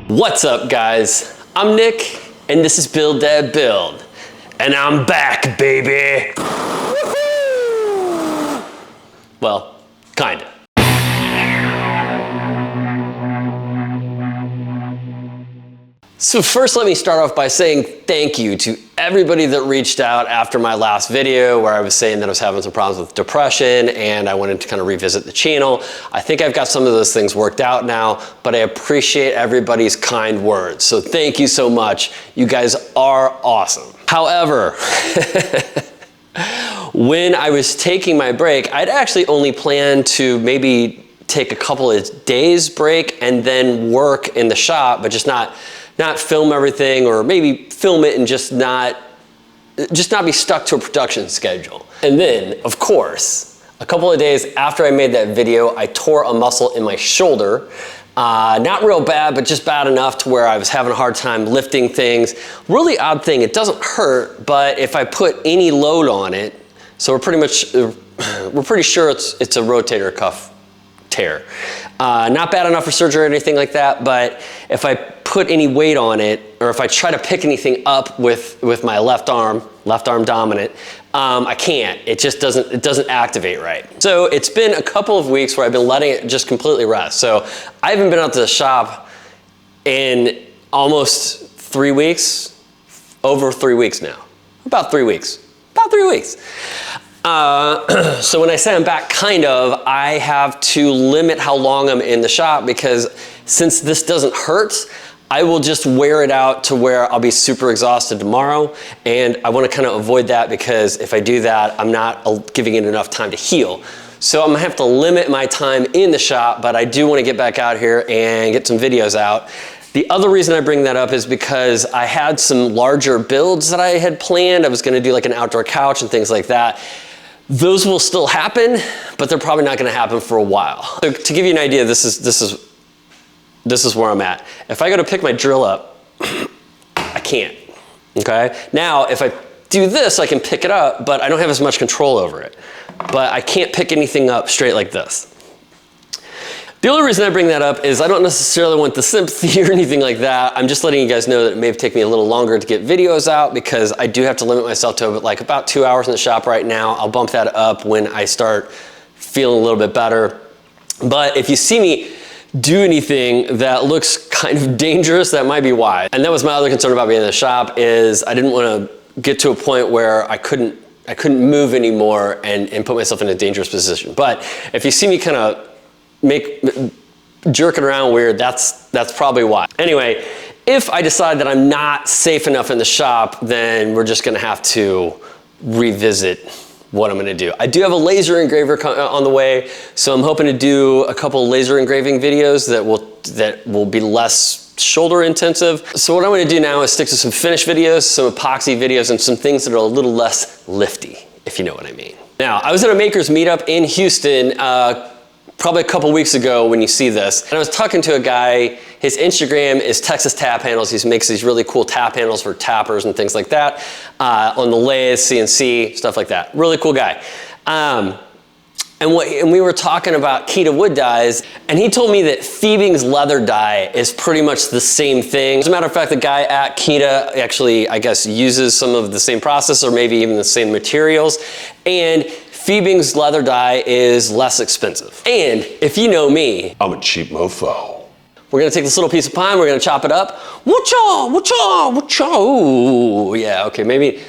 What's up, guys? I'm Nick, and this is Build That Build. And I'm back, baby! Woohoo! Well, kinda. So first, let me start off by saying thank you to everybody that reached out after my last video where I was saying that I was having some problems with depression and I wanted to kind of revisit the channel. I think I've got some of those things worked out now, but I appreciate everybody's kind words. So thank you so much. You guys are awesome. However, when I was taking my break, I'd actually only planned to maybe take a couple of days break and then work in the shop, but just not film everything, or maybe film it and just not be stuck to a production schedule. And then, of course, a couple of days after I made that video, I tore a muscle in my shoulder. Not real bad, but just bad enough to where I was having a hard time lifting things. Really odd thing, it doesn't hurt, but if I put any load on it, so we're pretty sure it's a rotator cuff tear. Not bad enough for surgery or anything like that, but if I put any weight on it, or if I try to pick anything up with my left arm dominant, I can't. It just doesn't activate right. So it's been a couple of weeks where I've been letting it just completely rest. So I haven't been out to the shop in almost 3 weeks, over 3 weeks now. About 3 weeks. So when I say I'm back, I have to limit how long I'm in the shop, because since this doesn't hurt, I will just wear it out to where I'll be super exhausted tomorrow. And I want to kind of avoid that, because if I do that, I'm not giving it enough time to heal. So I'm gonna have to limit my time in the shop, but I do want to get back out here and get some videos out. The other reason I bring that up is because I had some larger builds that I had planned. I was going to do like an outdoor couch and things like that. Those will still happen, but they're probably not going to happen for a while. So to give you an idea, this is where I'm at. If I go to pick my drill up, I can't, okay? Now, if I do this, I can pick it up, but I don't have as much control over it. But I can't pick anything up straight like this. The only reason I bring that up is I don't necessarily want the sympathy or anything like that. I'm just letting you guys know that it may take me a little longer to get videos out, because I do have to limit myself to like about 2 hours in the shop right now. I'll bump that up when I start feeling a little bit better. But if you see me do anything that looks kind of dangerous, that might be why. And that was my other concern about being in the shop, is I didn't want to get to a point where I couldn't move anymore and put myself in a dangerous position. But if you see me kind of jerking around weird, that's probably why. Anyway, if I decide that I'm not safe enough in the shop, then we're just gonna have to revisit what I'm gonna do. I do have a laser engraver on the way, so I'm hoping to do a couple laser engraving videos that will be less shoulder intensive. So what I'm gonna do now is stick to some finish videos, some epoxy videos, and some things that are a little less lifty, if you know what I mean. Now, I was at a makers meetup in Houston, probably a couple weeks ago when you see this. And I was talking to a guy, his Instagram is Texas Tap Handles. He makes these really cool tap handles for tappers and things like that, on the lathe, CNC, stuff like that. Really cool guy. And we were talking about Keda Wood Dyes, and he told me that Fiebing's leather dye is pretty much the same thing. As a matter of fact, the guy at Keda actually, I guess, uses some of the same process, or maybe even the same materials. And Fiebing's leather dye is less expensive. And if you know me, I'm a cheap mofo. We're gonna take this little piece of pine, we're gonna chop it up. Whatcha, whatcha, whatcha, ooh, yeah, okay, maybe.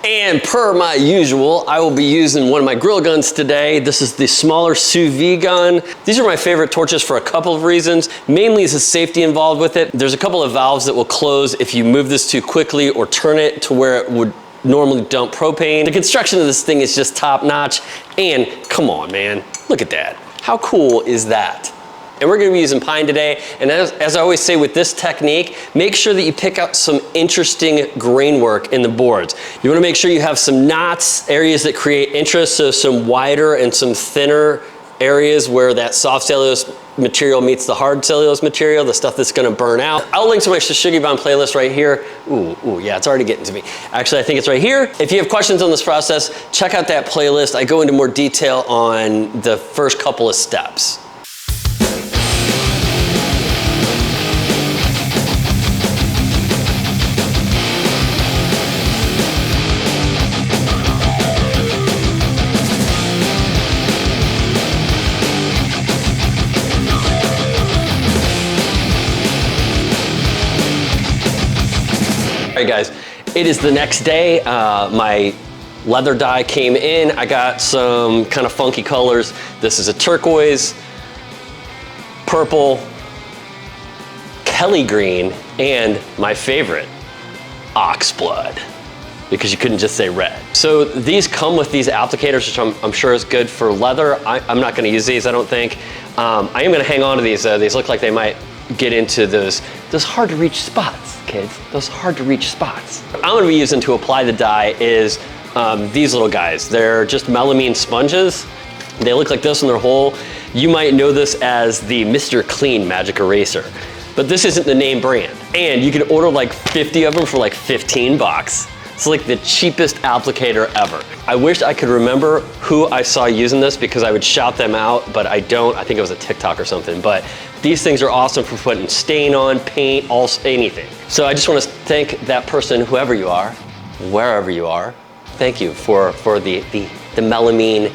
And per my usual, I will be using one of my grill guns today. This is the smaller sous vide gun. These are my favorite torches for a couple of reasons. Mainly is the safety involved with it. There's a couple of valves that will close if you move this too quickly or turn it to where it would normally dump propane. The construction of this thing is just top notch, and come on, man, look at that. How cool is that? And we're gonna be using pine today, and as I always say with this technique, make sure that you pick out some interesting grain work in the boards. You wanna make sure you have some knots, areas that create interest, so some wider and some thinner areas where that soft cellulose material meets the hard cellulose material, the stuff that's gonna burn out. I'll link to my Shishigiban playlist right here. Ooh, yeah, it's already getting to me. Actually, I think it's right here. If you have questions on this process, check out that playlist. I go into more detail on the first couple of steps. All right guys, it is the next day. My leather dye came in. I got some kind of funky colors. This is a turquoise, purple, Kelly green, and my favorite, ox blood, because you couldn't just say red. So these come with these applicators, which I'm sure is good for leather. I'm not gonna use these, I don't think. I am gonna hang on to these though. These look like they might get into those hard to reach spots, kids. Those hard to reach spots. What I'm gonna be using to apply the dye is these little guys. They're just melamine sponges. They look like this in their hole. You might know this as the Mr. Clean Magic Eraser, but this isn't the name brand. And you can order like 50 of them for like 15 bucks. It's like the cheapest applicator ever. I wish I could remember who I saw using this because I would shout them out, but I don't. I think it was a TikTok or something. But these things are awesome for putting stain on, paint, anything. So I just want to thank that person, whoever you are, wherever you are. Thank you for the melamine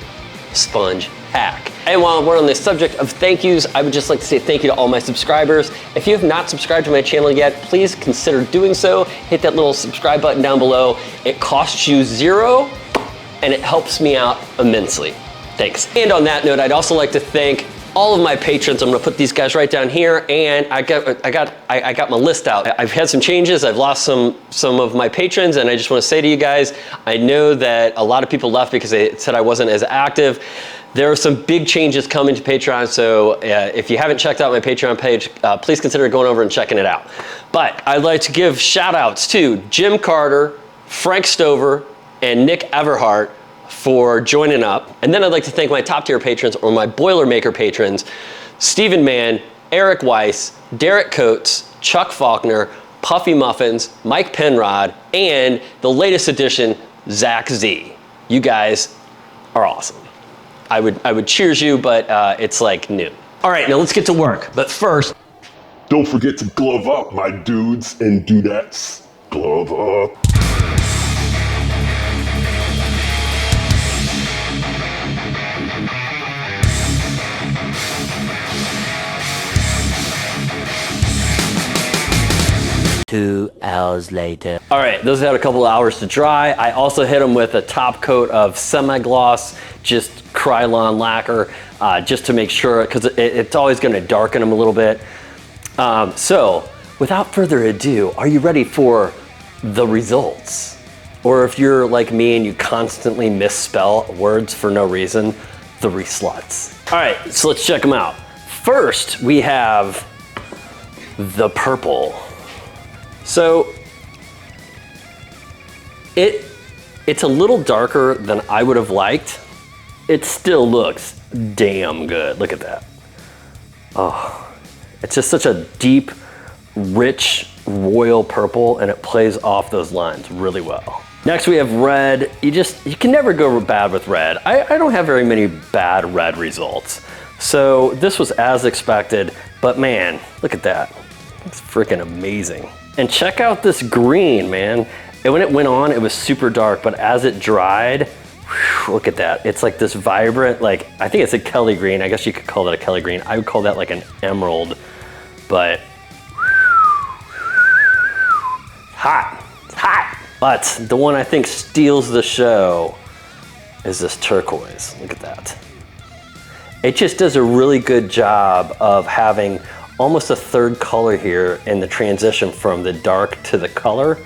sponge hack. And while we're on the subject of thank yous, I would just like to say thank you to all my subscribers. If you have not subscribed to my channel yet, please consider doing so. Hit that little subscribe button down below. It costs you $0 and it helps me out immensely. Thanks. And on that note, I'd also like to thank all of my patrons. I'm gonna put these guys right down here, and I got my list out. I've had some changes. I've lost some of my patrons, and I just wanna say to you guys, I know that a lot of people left because they said I wasn't as active. There are some big changes coming to Patreon, so if you haven't checked out my Patreon page, please consider going over and checking it out. But I'd like to give shout outs to Jim Carter, Frank Stover, and Nick Everhart for joining up. And then I'd like to thank my top tier patrons, or my Boilermaker patrons, Stephen Mann, Eric Weiss, Derek Coates, Chuck Faulkner, Puffy Muffins, Mike Penrod, and the latest addition, Zach Z. You guys are awesome. I would cheers you, but it's like noon. All right, now let's get to work. But first, don't forget to glove up, my dudes and dudettes. Glove up. Two hours later. All right, those had a couple hours to dry. I also hit them with a top coat of semi-gloss, just Krylon lacquer, just to make sure, because it's always gonna darken them a little bit. So, without further ado, are you ready for the results? Or if you're like me and you constantly misspell words for no reason, the resluts. All right, so let's check them out. First, we have the purple. So it's a little darker than I would have liked. It still looks damn good. Look at that. Oh, it's just such a deep, rich, royal purple, and it plays off those lines really well. Next we have red. You can never go bad with red. I don't have very many bad red results. So this was as expected, but man, look at that. It's freaking amazing. And check out this green, man. And when it went on, it was super dark, but as it dried, whew, look at that. It's like this vibrant, like, I think it's a Kelly green. I guess you could call that a Kelly green. I would call that like an emerald, but hot, it's hot. But the one I think steals the show is this turquoise. Look at that. It just does a really good job of having almost a third color here in the transition from the dark to the color.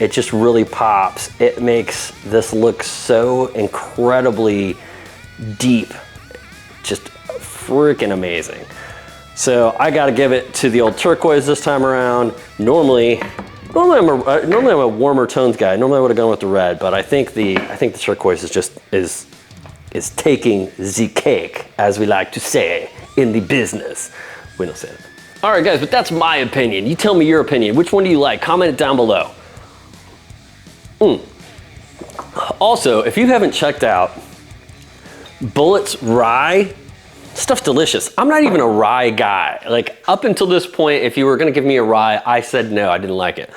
It just really pops. It makes this look so incredibly deep, just freaking amazing. So I gotta give it to the old turquoise this time around. Normally I'm a warmer tones guy. Normally I would have gone with the red, but I think the turquoise is taking the cake, as we like to say in the business. We don't say it. All right, guys, but that's my opinion. You tell me your opinion. Which one do you like? Comment it down below. Also, if you haven't checked out Bullet's rye, stuff's delicious. I'm not even a rye guy. Like, up until this point, if you were gonna give me a rye, I said no, I didn't like it.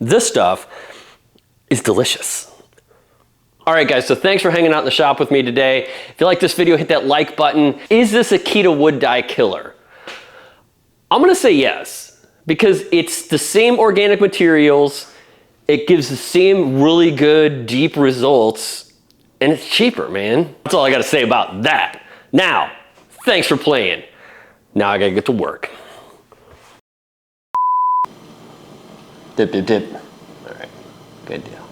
This stuff is delicious. All right, guys, so thanks for hanging out in the shop with me today. If you like this video, hit that like button. Is this a Keda Wood Dye killer? I'm gonna say yes, because it's the same organic materials, it gives the same really good, deep results, and it's cheaper, man. That's all I gotta say about that. Now, thanks for playing. Now I gotta get to work. Dip, dip, dip. All right, good deal.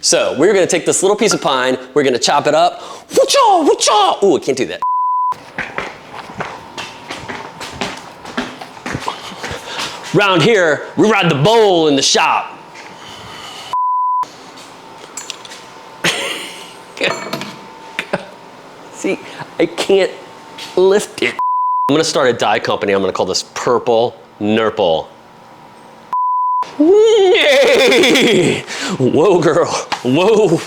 So we're gonna take this little piece of pine, we're gonna chop it up. Woo-chaw, woo-chaw. Ooh, I can't do that. Round here, we ride the bowl in the shop. See, I can't lift it. I'm gonna start a dye company. I'm gonna call this Purple Nurple. Yay! Whoa, girl, whoa.